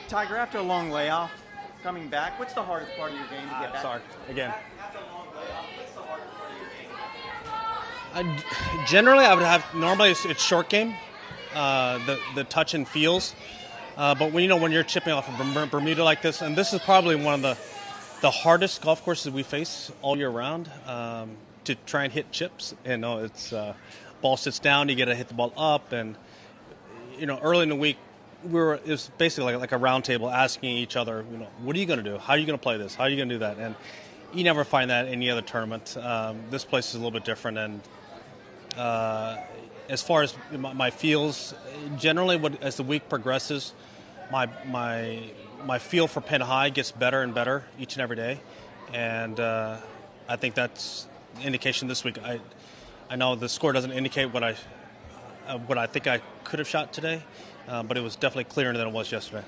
Tiger, after a long layoff, coming back, what's the hardest part of your game to get back? Sorry, again. After a long layoff, what's the hardest part of your game? Generally, I would have, normally it's short game, the touch and feels. But when you're chipping off of Bermuda like this, and this is probably one of the hardest golf courses we face all year round, to try and hit chips. It's ball sits down, you got to hit the ball up, and early in the week it was basically like a round table asking each other, what are you going to do? How are you going to play this? How are you going to do that? And you never find that in any other tournament. This place is a little bit different, and as far as my feels, generally, as the week progresses, my feel for pin high gets better and better each and every day, and I think that's an indication this week. I know the score doesn't indicate what I think I could have shot today, but it was definitely clearer than it was yesterday.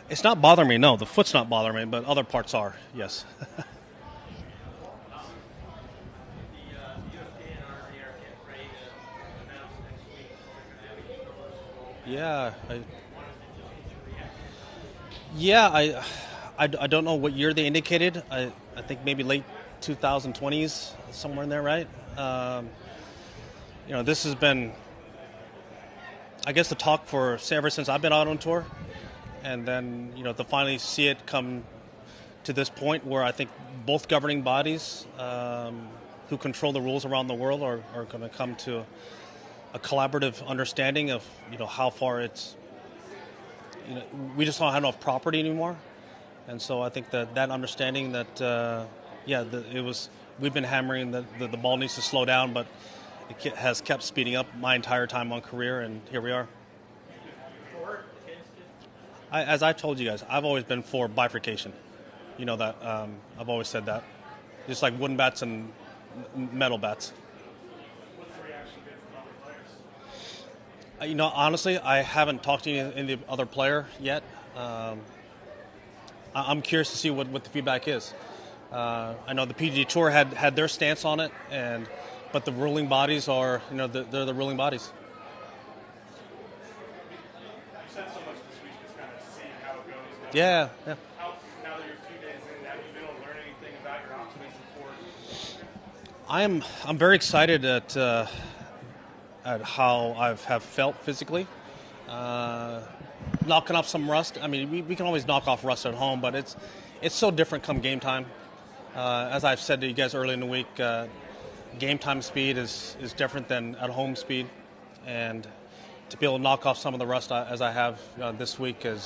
It's not bothering me, no. The foot's not bothering me, but other parts are, yes. I don't know what year they indicated. I think maybe late 2020s, somewhere in there, right? This has been, I guess, the talk for ever since I've been out on tour, and then to finally see it come to this point where I think both governing bodies who control the rules around the world are going to come to a collaborative understanding of how far it's. We just don't have enough property anymore, and so I think that understanding that we've been hammering that the ball needs to slow down, but it has kept speeding up my entire time on career, and here we are. As I told you guys, I've always been for bifurcation. That I've always said that, just like wooden bats and metal bats. Honestly, I haven't talked to any other player yet. I'm curious to see what the feedback is. I know the PGA Tour had their stance on it, but the ruling bodies are, they're the ruling bodies. You said so much this week, just kind of seeing how it goes. Yeah. Now that you're a few days in, have you been able to learn anything about your optimism for it? I'm very excited at how have felt physically. Knocking off some rust. I mean, we can always knock off rust at home, but it's so different come game time. As I've said to you guys early in the week, game time speed is different than at home speed, and to be able to knock off some of the rust as I have this week and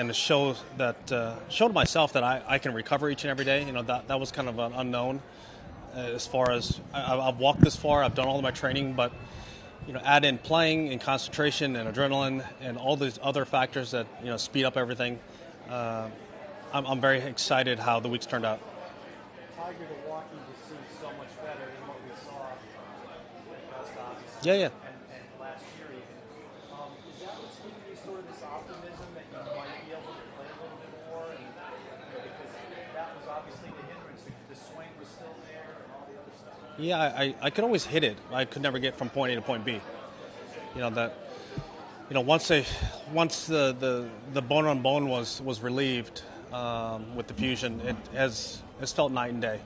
to show to myself that I can recover each and every day. That was kind of an unknown. As far as I've walked this far, I've done all of my training, but add in playing and concentration and adrenaline and all these other factors that speed up everything. I'm very excited how the week's turned out. Tiger, the walking just seems so much better than what we saw last obviously. Yeah. And last year even. Is that what's giving you sort of this optimism that you might be able to play a little bit more? And because that was obviously the hindrance. The swing was still there and all the other stuff. Yeah, I could always hit it. I could never get from point A to point B. Once the bone on bone was relieved with the fusion, it's felt night and day.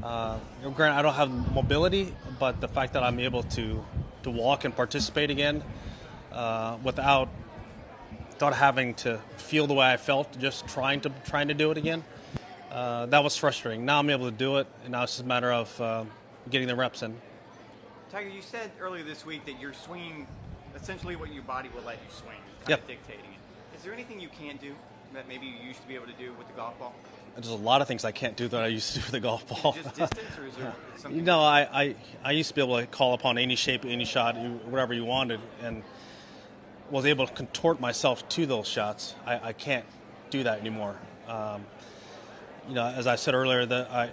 Granted, I don't have mobility, but the fact that I'm able to walk and participate again without having to feel the way I felt, just trying to do it again, that was frustrating. Now I'm able to do it, and now it's just a matter of getting the reps in. Tiger, you said earlier this week that you're swinging essentially what your body will let you swing, kind Yep. of dictating it. Is there anything you can't do that maybe you used to be able to do with the golf ball? There's a lot of things I can't do that I used to do with the golf ball. Just distance, or is there something? I used to be able to call upon any shape, any shot, whatever you wanted, and was able to contort myself to those shots. I can't do that anymore. As I said earlier, that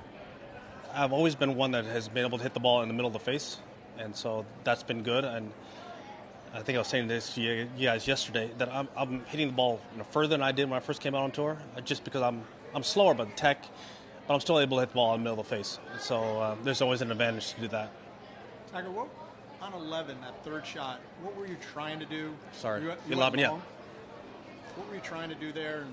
I've always been one that has been able to hit the ball in the middle of the face, and so that's been good. And I think I was saying this to you guys yesterday that I'm hitting the ball further than I did when I first came out on tour, just because I'm slower by the tech, but I'm still able to hit the ball in the middle of the face. So there's always an advantage to do that. Tiger, what on 11, that third shot, what were you trying to do? Sorry, you 11, went yeah. long. What were you trying to do there?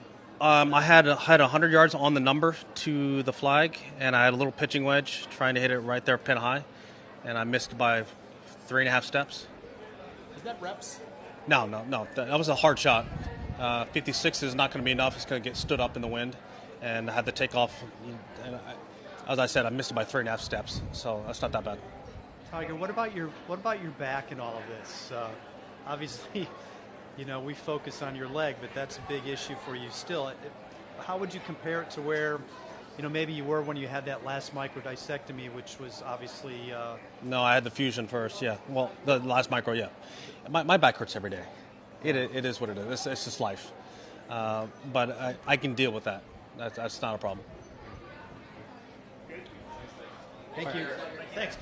I had 100 yards on the number to the flag, and I had a little pitching wedge trying to hit it right there pin high, and I missed by 3.5 steps. Is that reps? No. That was a hard shot. 56 is not going to be enough. It's going to get stood up in the wind, and I had to take off. And as I said, I missed it by 3.5 steps, so that's not that bad. Tiger, what about your back in all of this? Obviously, you know, we focus on your leg, but that's a big issue for you still. How would you compare it to where, you know, maybe you were when you had that last microdiscectomy, which was obviously... No, I had the fusion first, yeah. Well, the last micro, yeah. My back hurts every day. It is what it is. It's just life. But I can deal with that. That's not a problem. Thank you. Thanks, Tiger.